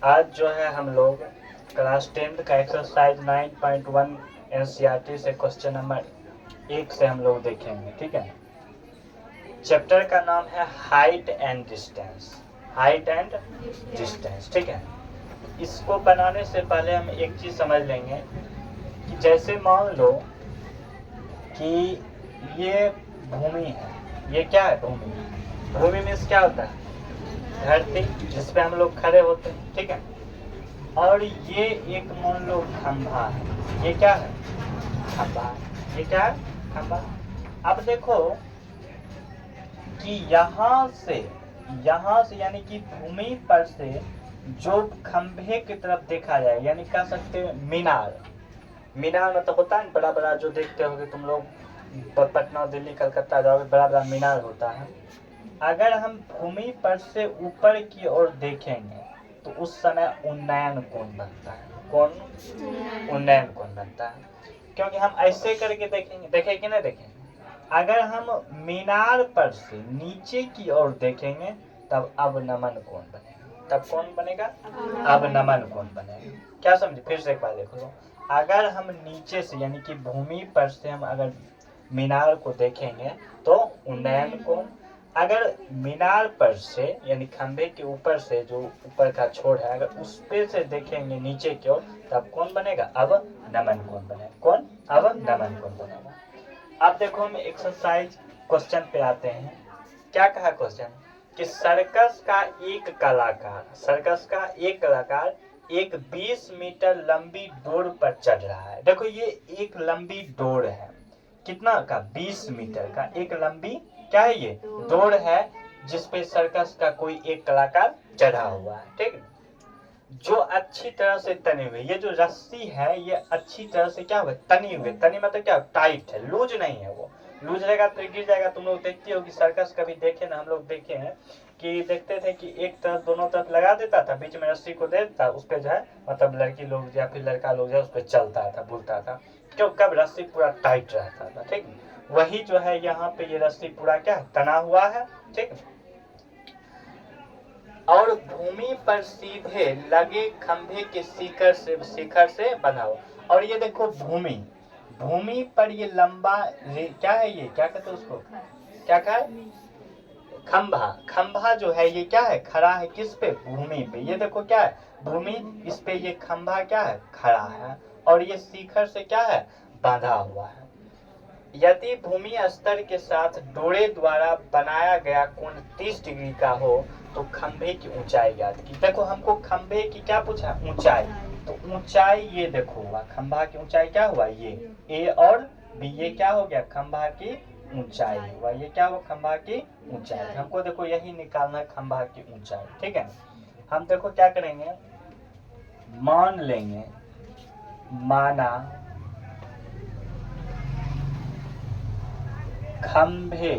आज जो है हम लोग क्लास 10th का एक्सरसाइज 9.1 एनसीईआरटी से क्वेश्चन नंबर 1 से हम लोग देखेंगे। ठीक है, चैप्टर का नाम है height and distance. Height and distance, ठीक है। इसको बनाने से पहले हम एक चीज समझ लेंगे कि जैसे मान लो कि ये भूमि है, ये क्या है? भूमि। भूमि में क्या होता है? धरती, जिसपे हम लोग खड़े होते हैं, ठीक है। और ये एक मान लो खंभा है, ये क्या है? खंभा। ये क्या है? खंभा। अब देखो कि यहाँ से यानी कि भूमि पर से जो खंभे की तरफ देखा जाए, यानी कह सकते हैं मीनार। मीनार मतलब होता है बड़ा बड़ा, जो देखते होगे तुम लोग पटना, दिल्ली, कलकत्ता जाओगे, बड़ा बड़ा मीनार होता है। अगर हम भूमि पर से ऊपर की ओर देखेंगे तो उस समय उन्नयन कोण बनता है। कौन? उन्नयन कोण बनता है, क्योंकि हम ऐसे करके देखेंगे। देखें कि नहीं देखेंगे? अगर हम मीनार पर से नीचे की ओर देखेंगे तब अवनमन कोण बनेगा। तब कौन बनेगा? अवनमन कोण बनेगा। क्या समझे? फिर से एक बार देख लो। अगर हम नीचे से यानी कि भूमि पर से हम अगर मीनार को देखेंगे तो उन्नयन कोण। अगर मीनार पर से यानी खंभे के ऊपर से, जो ऊपर का छोर है, अगर उस पे से देखेंगे नीचे की ओर तब कौन बनेगा? अवनमन कोण बनेगा। कौन? अवनमन कोण बनेगा। अब देखो हम एक्सरसाइज क्वेश्चन पे आते हैं। क्या कहा क्वेश्चन? कि सर्कस का एक कलाकार एक 20 मीटर लंबी डोर पर चढ़ रहा है। देखो ये एक लंबी डोर है, कितना का? 20 मीटर का एक लंबी क्या है? ये डोर है, जिसपे सर्कस का कोई एक कलाकार चढ़ा हुआ है, ठीक है। जो अच्छी तरह से तनी हुई, ये जो रस्सी है ये अच्छी तरह से क्या हुआ? तनी हुई। तनी मतलब क्या? टाइट है, लूज नहीं है। वो लूज रहेगा तो गिर जाएगा। तुम लोग देखते हो कि सर्कस कभी देखे ना, हम लोग देखे हैं कि देखते थे कि एक तरफ दोनों तरफ लगा देता था, बीच में रस्सी को दे देता, उस पर जो है मतलब लड़की लोग या फिर लड़का लोग जो है उस पर चलता था, बुलता था, क्यों? कब रस्सी पूरा टाइट रहता था, ठीक। वही जो है यहाँ पे ये रस्सी पूरा क्या है? तना हुआ है, ठीक। और भूमि पर सीधे लगे खंभे के शिखर से बना हो। और ये देखो भूमि पर ये लंबा क्या है? ये क्या कहते हैं उसको? क्या कहा है? खंभा जो है ये क्या है? खड़ा है किस पे? भूमि पे। ये देखो क्या है? भूमि, इस पे ये खंभा क्या है? खड़ा है। और ये शिखर से क्या है? बांधा हुआ है। यदि भूमि स्तर के साथ डोरे द्वारा बनाया गया कोण 30 डिग्री का हो तो खंभे की ऊंचाई ज्ञात की। देखो हमको खंभे की क्या पूछा? ऊंचाई। तो ऊंचाई ये देखो हुआ, खंभा की ऊंचाई क्या हुआ? ये ए और बी, ये क्या हो गया? खंभा की ऊंचाई हुआ। ये क्या हुआ? खंभा की ऊंचाई। हमको देखो यही निकालना है, खंभा की ऊंचाई, ठीक है। हम देखो क्या करेंगे, मान लेंगे, माना खंभे,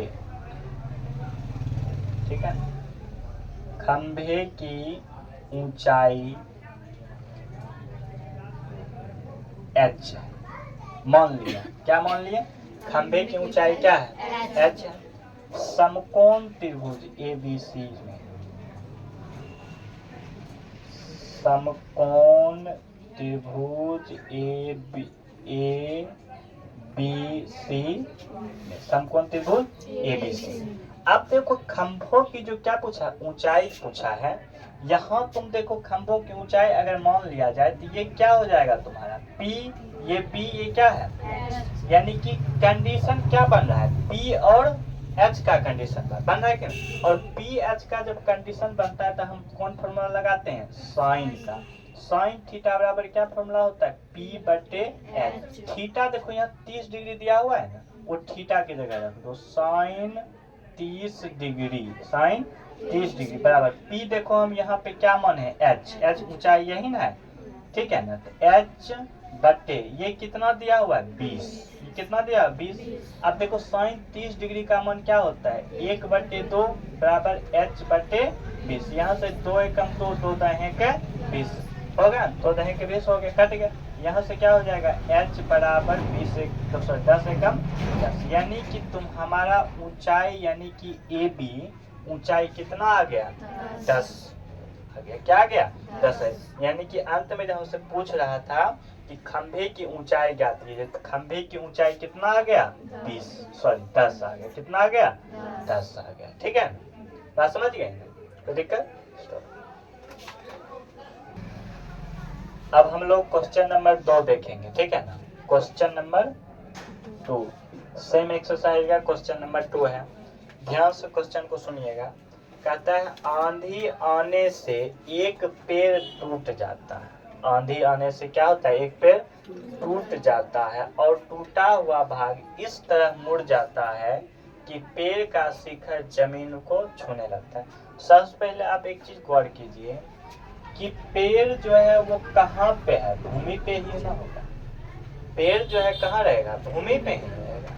ठीक है, खंभे की ऊंचाई h है। मान लिया, क्या मान लिया? खंभे की ऊंचाई क्या है? h है। समकोण त्रिभुज ABC में, समकोण त्रिभुज ABC में, समकोण त्रिभुज ABC। अब देखो खंभों की जो क्या पूछा? ऊंचाई पूछा है। यहाँ तुम देखो खंभों की ऊंचाई अगर मान लिया जाए तो ये क्या हो जाएगा तुम्हारा? P, ये B, ये क्या है? यानी कि कंडीशन क्या बन रहा है? P और H का कंडीशन बन रहा है कि नहीं? और PH का जब कंडीशन बनता है तो हम कौन फॉर्मूला लगाते हैं? साइन का। साइन थीटा बराबर क्या फॉर्मूला होता है? P बटे H। थीटा देखो यहाँ 30 डिग्री दिया हुआ है ना, वो थीटा की जगह रख दो, साइन 30 डिग्री, साइन 30 डिग्री बराबर P। देखो हम यहाँ पे क्या मान है? H ऊंचाई यही ना है, ठीक है ना। तो H बटे ये कितना दिया हुआ है? 20। ये कितना दिया? 20। अब देखो साइन 30 डिग्री का मान क्या होता है? 1/2 बराबर H बटे 20। यहाँ से 2 एकम 2, 2 दहें के 20 हो गया, 2 दहें के 20 हो गया, कट गया। यहाँ से क्या हो जाएगा? H बराबर 10 एकम 10। यानी कि तुम हमारा ऊंचाई यानी कि AB ऊंचाई कितना आ गया? 10। आ गया। क्या आ गया? 10 है। यानी कि अंत में जब हमसे पूछ रहा था कि खंभे की ऊंचाई ज्ञात कीजिए, तो खंभे की ऊंचाई कितना आ गया? 10 आ गया। कितना आ गया? 10 आ गया। ठीक है, बात समझ गए? तो दिक्कत। अब हम लोग क्वेश्चन नंबर 2 देखेंगे, ठीक है ना। क्वेश्चन नंबर 2 सेम एक्सरसाइज का क्वेश्चन नंबर 2 है। ध्यान से क्वेश्चन को सुनिएगा। कहता है आंधी आने से एक पेड़ टूट जाता है। आंधी आने से क्या होता है? एक पेड़ टूट जाता है और टूटा हुआ भाग इस तरह मुड़ जाता है कि पेड़ का शिखर जमीन को छूने लगता है। सबसे पहले आप एक चीज गौर कीजिए कि पेड़ जो है वो कहाँ पे है? भूमि पे ही ना होगा। पेड़ जो है कहाँ रहेगा? भूमि पे ही रहेगा।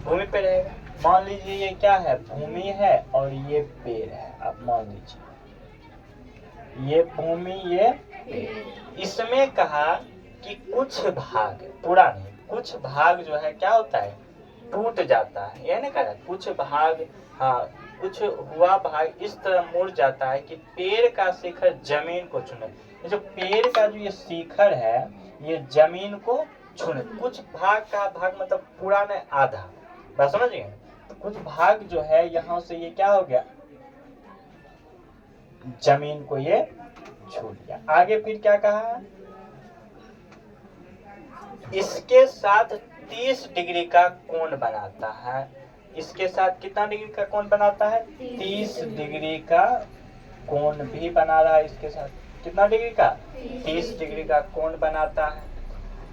भूमि पे रहेगा। मान लीजिए ये क्या है? भूमि है और ये पेड़ है। आप मान लीजिए ये भूमि, ये पेड़। इसमें कहा कि कुछ भाग, पूरा नहीं, कुछ भाग जो है क्या होता है? टूट जाता है। ये नहीं कहा कुछ भाग, हाँ कुछ हुआ भाग इस तरह मुड़ जाता है कि पेड़ का शिखर जमीन को छूने। ये जो पेड़ का जो ये शिखर है ये जमीन को छूने। कुछ भाग का भाग मतलब पूरा नहीं, आधा। बात समझ गए? तो कुछ भाग जो है यहाँ से ये क्या हो गया? जमीन को ये छू लिया। आगे फिर क्या कहा? इसके साथ 30 डिग्री का कोण बनाता है। इसके साथ कितना डिग्री का कोण बनाता है? 30 डिग्री का कोण भी बना रहा है। इसके साथ कितना डिग्री का? 30 डिग्री का कोण बनाता है।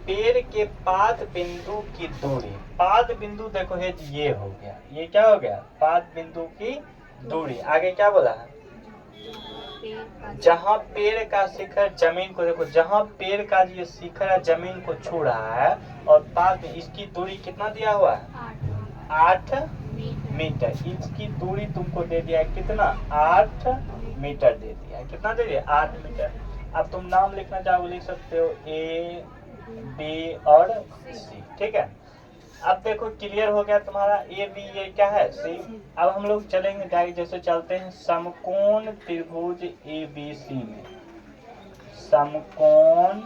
पेड़ के पाद बिंदु की दूरी, पाद बिंदु देखो है ये हो गया। ये क्या हो गया? पाद बिंदु की दूरी। आगे क्या बोला है? जहां पेड़ का शिखर जमीन को, देखो जहां पेड़ का ये शिखर है जमीन को छू रहा है और पाद, इसकी दूरी कितना दिया हुआ है? 8 मीटर। इसकी दूरी तुमको दे दिया है कितना? 8 मीटर दे दिया है। कितना दे दिया? 8 मीटर। अब तुम नाम लिखना चाहो लिख सकते हो, ए बी और सी। ठीक है, अब देखो क्लियर हो गया तुम्हारा। ए बी ये क्या है? सी। अब हम लोग चलेंगे डायरेक्ट, जैसे चलते हैं समकोण त्रिभुज ए बी सी में। समकोण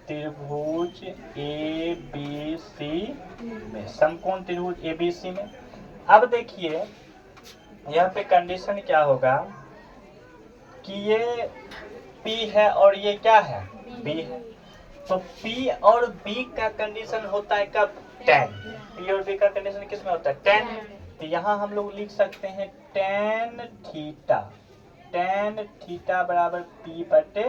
त्रिभुज ए बी सी में, समकोण त्रिभुज ए बी सी में। अब देखिए यहाँ पे कंडीशन क्या होगा कि ये P है और ये क्या है? B है। तो P और B का कंडीशन होता है कब? tan। P और B का कंडीशन किस में होता है? tan। तो यहाँ हम लोग लिख सकते हैं tan थीटा। tan थीटा बराबर P बटे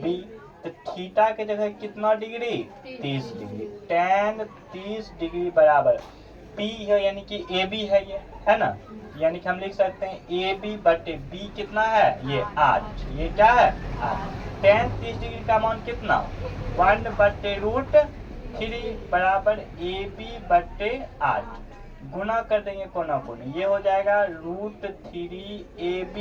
B। तो थीटा के जगह कितना डिग्री? 30 डिग्री। tan 30 डिग्री बराबर P है यानी कि AB है, ये है ना। यानी कि हम लिख सकते हैं AB बटे B कितना है? ये 8। ये क्या है? 8। tan 30 डिग्री का मान कितना? 1 बटे रूट 3 बराबर AB बटे 8। गुना कर देंगे कोना कोना, ये हो जाएगा रूट 3 AB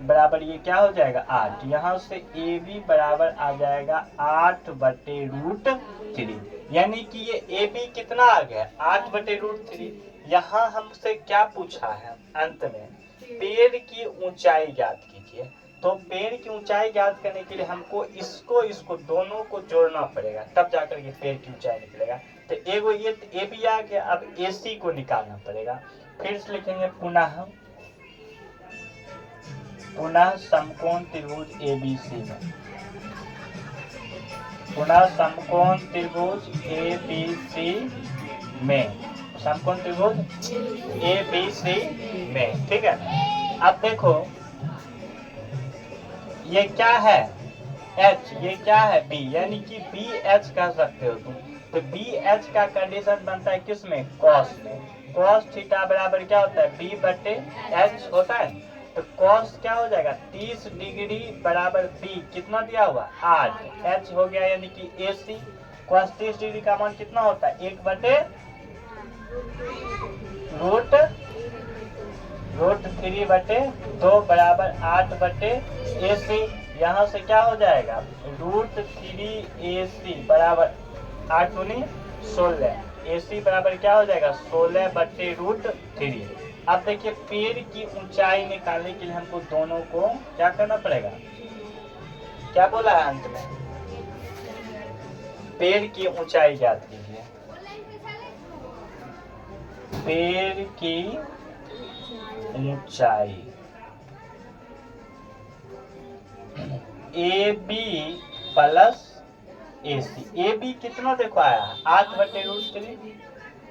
बराबर ये क्या हो जाएगा? 8। यहाँ से AB बराबर आ जाएगा 8 बटे रूट 3। यानी कि ये AB कितना आ गया? 8 बटे रूट 3। यहाँ हमसे क्या पूछा है अंत में? पेड़ की ऊंचाई ज्ञात कीजिए। तो पेड़ की ऊंचाई ज्ञात करने के लिए हमको इसको दोनों को जोड़ना पड़ेगा, तब जाकर के पेड़ की ऊंचाई निकलेगा। तो एगो ये ए बी आ गया, अब AC को निकालना पड़ेगा। फिर से लिखेंगे पुनः समकोण त्रिभुज ABC में, पुनः समकोण त्रिभुज ABC में, समकोण त्रिभुज ABC में। ठीक है, अब देखो ये क्या है? H। ये क्या है? B। यानी कि BH कह सकते हो तुम। तो BH का कंडीशन बनता है किस में? cos में। cos थीटा बराबर क्या होता है? B बटे H होता है। तो cos क्या हो जाएगा? 30 डिग्री बराबर B कितना दिया हुआ? 8। H हो गया यानी कि AC। cos 30 डिग्री का मान कितना होता है? 1 बटे रूट 3 बटे 2 बराबर 8 बटे AC। यहाँ से क्या हो जाएगा? रूट 3 AC बराबर 8 दूनी 16। AC बराबर क्या हो जाएगा? 16 बटे रूट 3। अब देखिए पेड़ की ऊंचाई निकालने के लिए हमको दोनों को क्या करना पड़ेगा, क्या बोला है अंत में, पेड़ की ऊंचाई ज्ञात कीजिए। पेड़ की ऊंचाई A B plus A C. A B कितना देखो आया 8/√3,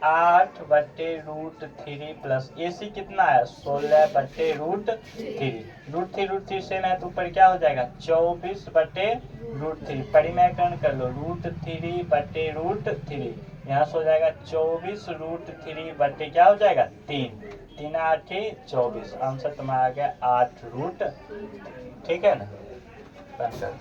8/√3 प्लस ए सी कितना आया 16/√3। √3 सेम है तो ऊपर क्या हो जाएगा 24/√3। परिमेयकरण कर लो √3/√3, यहाँ से हो जाएगा 24√3 क्या हो जाएगा 3, 3 8 24। आंसर तुम्हारा आ गया 8√3। ठीक है ना। बंद कर।